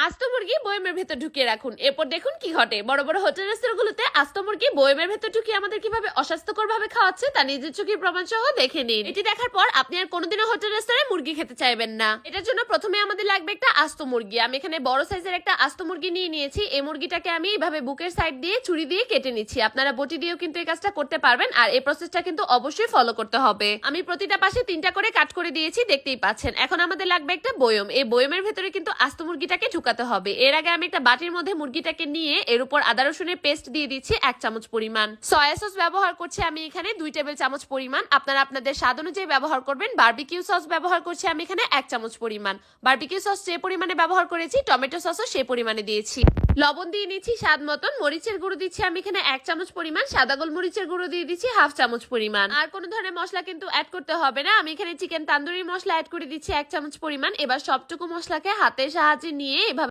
আস্ত মুরগি বয়মের ভেতর ঢুকিয়ে রাখুন, এরপর দেখুন কি ঘটে। বড় বড় হোটেল রেস্টুরেন্টগুলোতে আস্ত মুরগি বয়মের ভেতর ঢুকিয়ে আমাদের কিভাবে অস্বাস্থ্যকর ভাবে খাওয়াচ্ছে তা নিজের চোখের প্রমাণ সহ দেখে নিন। এটি দেখার পর আপনি আর কোনোদিনও হোটেল রেস্টুরেন্টে মুরগি খেতে চাইবেন না। এটার জন্য প্রথমে আমাদের লাগবে একটা আস্ত মুরগি। আমি এখানে বড় সাইজের একটা আস্ত মুরগি নিয়ে নিয়েছি। এই মুরগিটাকে আমি এইভাবে বুকের সাইড দিয়ে ছুরি দিয়ে কেটে নিচ্ছি। আপনারা বটি দিয়েও কিন্তু এই কাজটা করতে পারবেন, আর এই প্রসেসটা কিন্তু অবশ্যই ফলো করতে হবে। আমি প্রতিটা পাশে 3টা করে কাট করে দিয়েছি, দেখতেই পাচ্ছেন। এখন আমাদের লাগবে একটা বয়ম। এই বয়মের ভেতরে কিন্তু আস্ত মুরগিটাকে ঢুকাতে হবে। এর আগে আমি একটা বাটির মধ্যে মুরগিটাকে নিয়ে এর উপর আদা রসুনের পেস্ট দিয়ে দিচ্ছি 1 চামচ পরিমাণ। সয়া সস ব্যবহার করছি আমি এখানে 2 টেবিল চামচ পরিমাণ। আপনারা আপনাদের স্বাদ অনুযায়ী ব্যবহার করবেন। বারবিকিউ সস ব্যবহার করছি আমি এখানে 1 চামচ পরিমাণ। বারবিকিউ সস যে পরিমাণে ব্যবহার করেছি টমেটো সসও সেই পরিমাণে দিয়েছি। লবণ দিয়ে নিচ্ছি স্বাদ মতন। মরিচের গুঁড়ো দিচ্ছি আমি এখানে 1 চামচ পরিমাণ। সাদা গোলমরিচের গুঁড়ো দিয়ে দিচ্ছি 1/2 চামচ পরিমাণ। আর কোনো ধরনের মশলা কিন্তু অ্যাড করতে হবে না। আমি এখানে চিকেন তান্দুরি মশলা অ্যাড করে দিচ্ছি 1 চামচ পরিমাণ। এবার সবটুকু মশলাকে হাতের সাহায্যে নিয়ে এভাবে